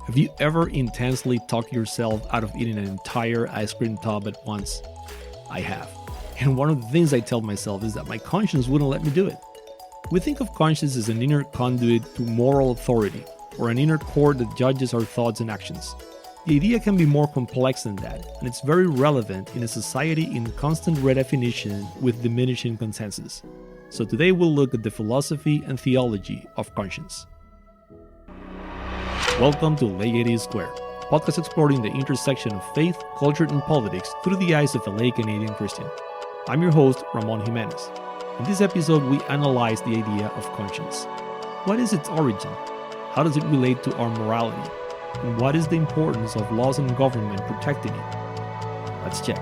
Have you ever intensely talked yourself out of eating an entire ice cream tub at once? I have. And one of the things I tell myself is that my conscience wouldn't let me do it. We think of conscience as an inner conduit to moral authority, or an inner court that judges our thoughts and actions. The idea can be more complex than that, and it's very relevant in a society in constant redefinition with diminishing consensus. So today we'll look at the philosophy and theology of conscience. Welcome to Laity Square, a podcast exploring the intersection of faith, culture, and politics through the eyes of a lay Canadian Christian. I'm your host, Ramon Jimenez. In this episode, we analyze the idea of conscience. What is its origin? How does it relate to our morality? And what is the importance of laws and government protecting it? Let's check.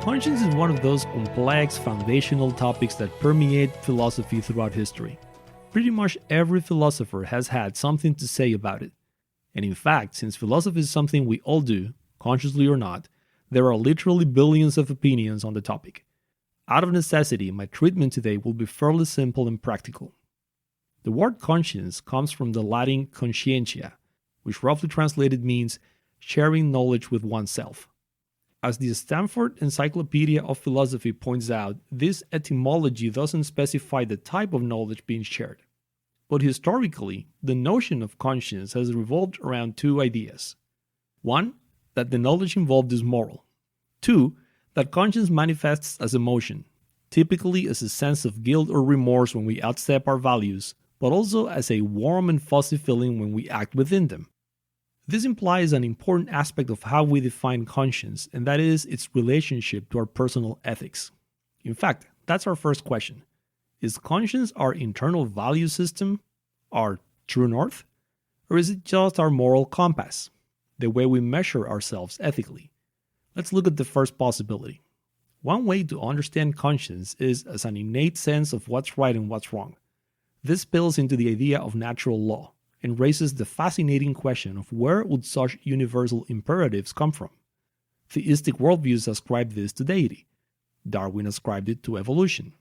Conscience is one of those complex, foundational topics that permeate philosophy throughout history. Pretty much every philosopher has had something to say about it. And in fact, since philosophy is something we all do, consciously or not, there are literally billions of opinions on the topic. Out of necessity, my treatment today will be fairly simple and practical. The word conscience comes from the Latin conscientia, which roughly translated means sharing knowledge with oneself. As the Stanford Encyclopedia of Philosophy points out, this etymology doesn't specify the type of knowledge being shared. But historically, the notion of conscience has revolved around two ideas. One, that the knowledge involved is moral. Two, that conscience manifests as emotion, typically as a sense of guilt or remorse when we outstep our values, but also as a warm and fuzzy feeling when we act within them. This implies an important aspect of how we define conscience, and that is its relationship to our personal ethics. In fact, that's our first question. Is conscience our internal value system, our true north? Or is it just our moral compass, the way we measure ourselves ethically? Let's look at the first possibility. One way to understand conscience is as an innate sense of what's right and what's wrong. This spills into the idea of natural law and raises the fascinating question of where would such universal imperatives come from. Theistic worldviews ascribe this to deity. Darwin ascribed it to evolution.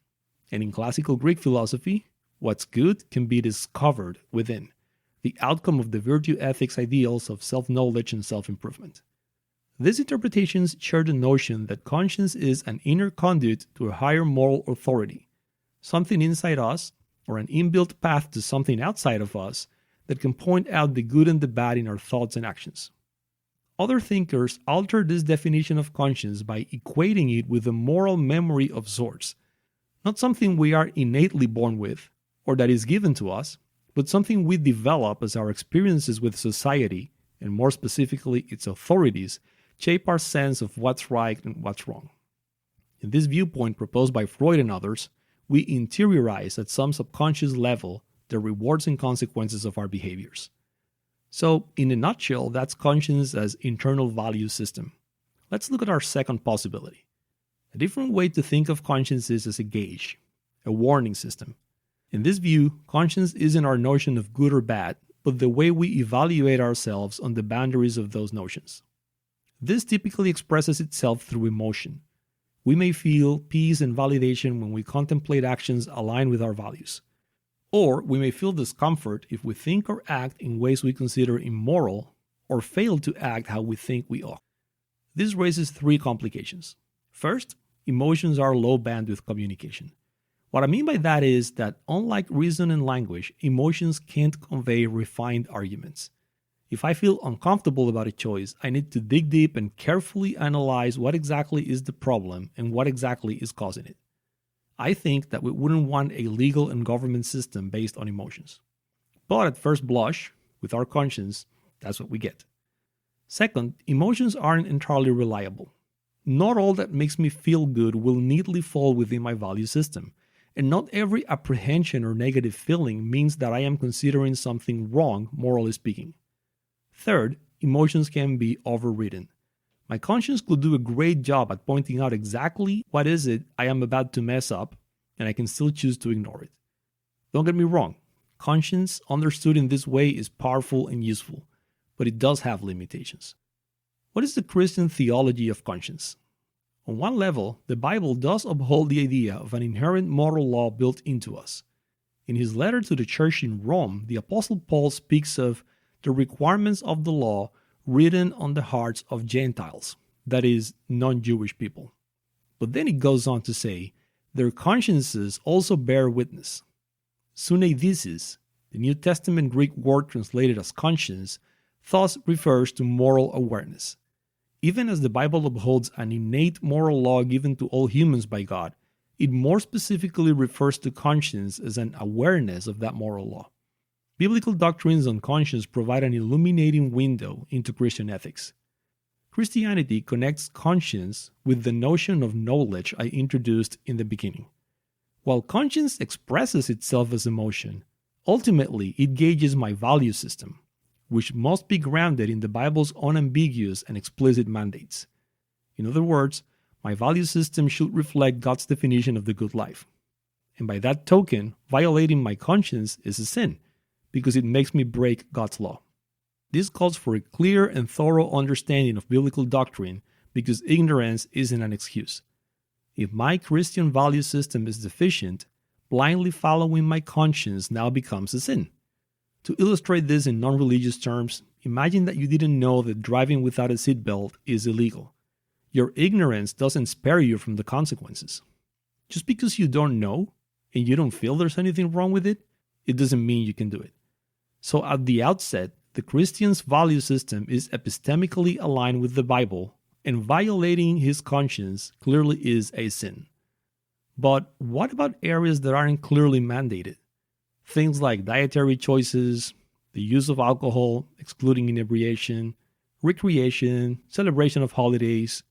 And in classical Greek philosophy, what's good can be discovered within, the outcome of the virtue ethics ideals of self-knowledge and self-improvement. These interpretations share the notion that conscience is an inner conduit to a higher moral authority, something inside us, or an inbuilt path to something outside of us that can point out the good and the bad in our thoughts and actions. Other thinkers alter this definition of conscience by equating it with a moral memory of sorts, not something we are innately born with, or that is given to us, but something we develop as our experiences with society, and more specifically its authorities, shape our sense of what's right and what's wrong. In this viewpoint proposed by Freud and others, we interiorize at some subconscious level the rewards and consequences of our behaviors. So, in a nutshell, that's conscience as internal value system. Let's look at our second possibility. A different way to think of conscience is as a gauge, a warning system. In this view, conscience isn't our notion of good or bad, but the way we evaluate ourselves on the boundaries of those notions. This typically expresses itself through emotion. We may feel peace and validation when we contemplate actions aligned with our values. Or we may feel discomfort if we think or act in ways we consider immoral or fail to act how we think we ought. This raises three complications. First, emotions are low bandwidth communication. What I mean by that is that unlike reason and language, emotions can't convey refined arguments. If I feel uncomfortable about a choice, I need to dig deep and carefully analyze what exactly is the problem and what exactly is causing it. I think that we wouldn't want a legal and government system based on emotions. But at first blush, with our conscience, that's what we get. Second, emotions aren't entirely reliable. Not all that makes me feel good will neatly fall within my value system, and not every apprehension or negative feeling means that I am considering something wrong, morally speaking. Third, emotions can be overridden. My conscience could do a great job at pointing out exactly what is it I am about to mess up, and I can still choose to ignore it. Don't get me wrong, conscience understood in this way is powerful and useful, but it does have limitations. What is the Christian theology of conscience? On one level, the Bible does uphold the idea of an inherent moral law built into us. In his letter to the church in Rome, the Apostle Paul speaks of the requirements of the law written on the hearts of Gentiles, that is, non-Jewish people. But then he goes on to say, their consciences also bear witness. Suneidesis, the New Testament Greek word translated as conscience, thus refers to moral awareness. Even as the Bible upholds an innate moral law given to all humans by God, it more specifically refers to conscience as an awareness of that moral law. Biblical doctrines on conscience provide an illuminating window into Christian ethics. Christianity connects conscience with the notion of knowledge I introduced in the beginning. While conscience expresses itself as emotion, ultimately it gauges my value system, which must be grounded in the Bible's unambiguous and explicit mandates. In other words, my value system should reflect God's definition of the good life. And by that token, violating my conscience is a sin, because it makes me break God's law. This calls for a clear and thorough understanding of biblical doctrine because ignorance isn't an excuse. If my Christian value system is deficient, blindly following my conscience now becomes a sin. To illustrate this in non-religious terms, imagine that you didn't know that driving without a seatbelt is illegal. Your ignorance doesn't spare you from the consequences. Just because you don't know and you don't feel there's anything wrong with it, it doesn't mean you can do it. So at the outset, the Christian's value system is epistemically aligned with the Bible, and violating his conscience clearly is a sin. But what about areas that aren't clearly mandated? Things like dietary choices, the use of alcohol, excluding inebriation, recreation, celebration of holidays.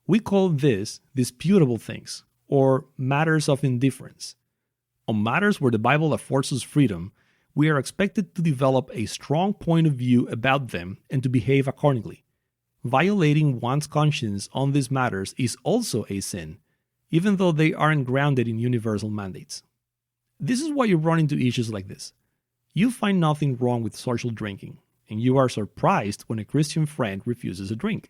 We call this disputable things, or matters of indifference. On matters where the Bible affords us freedom, we are expected to develop a strong point of view about them and to behave accordingly. Violating one's conscience on these matters is also a sin, even though they aren't grounded in universal mandates. This is why you run into issues like this. You find nothing wrong with social drinking, and you are surprised when a Christian friend refuses a drink.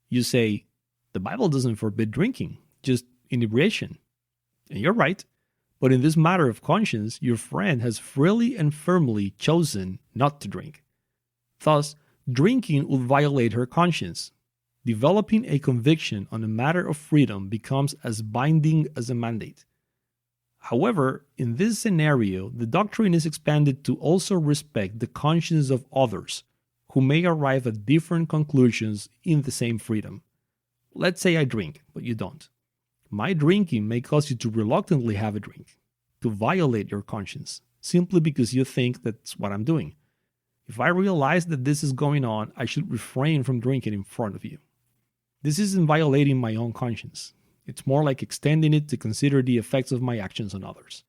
You say, the Bible doesn't forbid drinking, just inebriation. And you're right. But in this matter of conscience, your friend has freely and firmly chosen not to drink. Thus, drinking would violate her conscience. Developing a conviction on a matter of freedom becomes as binding as a mandate. However, in this scenario, the doctrine is expanded to also respect the conscience of others, who may arrive at different conclusions in the same freedom. Let's say I drink, but you don't. My drinking may cause you to reluctantly have a drink, to violate your conscience, simply because you think that's what I'm doing. If I realize that this is going on, I should refrain from drinking in front of you. This isn't violating my own conscience. It's more like extending it to consider the effects of my actions on others.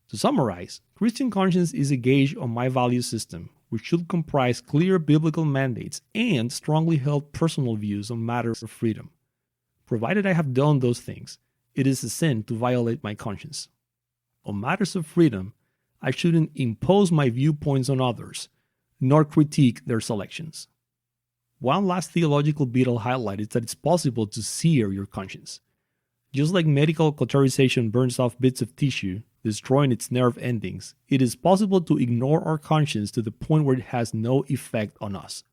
To summarize, Christian conscience is a gauge on my value system, which should comprise clear biblical mandates and strongly held personal views on matters of freedom. Provided I have done those things, it is a sin to violate my conscience. On matters of freedom, I shouldn't impose my viewpoints on others, nor critique their selections. One last theological bit I'll highlight is that it's possible to sear your conscience. Just like medical cauterization burns off bits of tissue, destroying its nerve endings, it is possible to ignore our conscience to the point where it has no effect on us.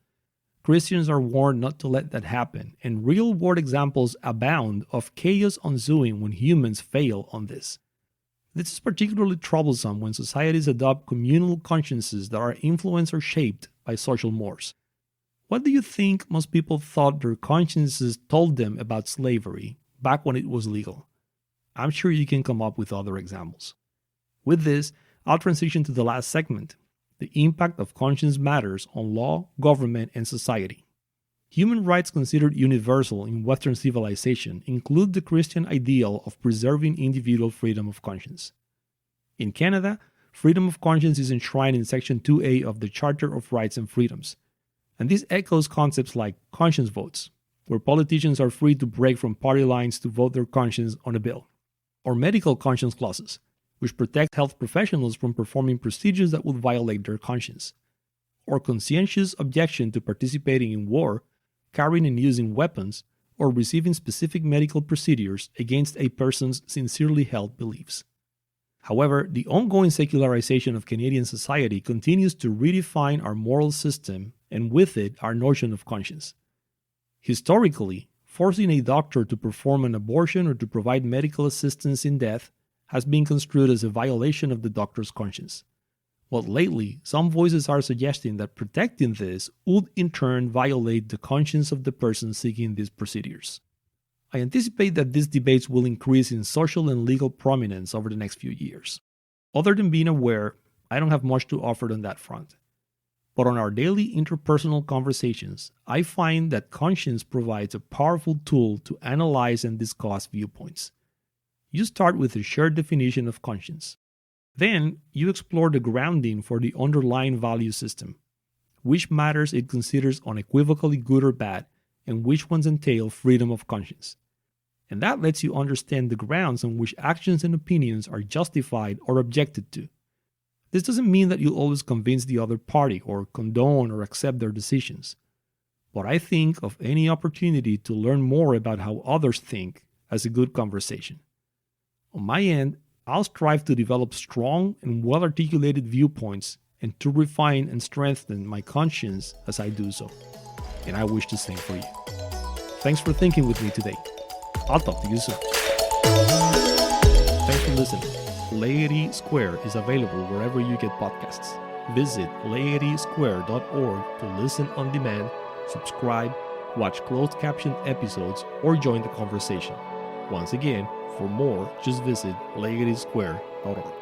Christians are warned not to let that happen, and real-world examples abound of chaos ensuing when humans fail on this. This is particularly troublesome when societies adopt communal consciences that are influenced or shaped by social mores. What do you think most people thought their consciences told them about slavery back when it was legal? I'm sure you can come up with other examples. With this, I'll transition to the last segment, the impact of conscience matters on law, government, and society. Human rights considered universal in Western civilization include the Christian ideal of preserving individual freedom of conscience. In Canada, freedom of conscience is enshrined in Section 2A of the Charter of Rights and Freedoms, and this echoes concepts like conscience votes, where politicians are free to break from party lines to vote their conscience on a bill, or medical conscience clauses, which protect health professionals from performing procedures that would violate their conscience, or conscientious objection to participating in war, carrying and using weapons, or receiving specific medical procedures against a person's sincerely held beliefs. However, the ongoing secularization of Canadian society continues to redefine our moral system and with it our notion of conscience. Historically, forcing a doctor to perform an abortion or to provide medical assistance in death has been construed as a violation of the doctor's conscience. But lately, some voices are suggesting that protecting this would in turn violate the conscience of the person seeking these procedures. I anticipate that these debates will increase in social and legal prominence over the next few years. Other than being aware, I don't have much to offer on that front. But on our daily interpersonal conversations, I find that conscience provides a powerful tool to analyze and discuss viewpoints. You start with a shared definition of conscience. Then, you explore the grounding for the underlying value system, which matters it considers unequivocally good or bad, and which ones entail freedom of conscience. And that lets you understand the grounds on which actions and opinions are justified or objected to. This doesn't mean that you'll always convince the other party or condone or accept their decisions. But I think of any opportunity to learn more about how others think as a good conversation. On my end, I'll strive to develop strong and well-articulated viewpoints and to refine and strengthen my conscience as I do so. And I wish the same for you. Thanks for thinking with me today. I'll talk to you soon. Thanks for listening. Laity Square is available wherever you get podcasts. Visit laitysquare.org to listen on demand, subscribe, watch closed captioned episodes, or join the conversation. Once again, for more, just visit laitysquare.org.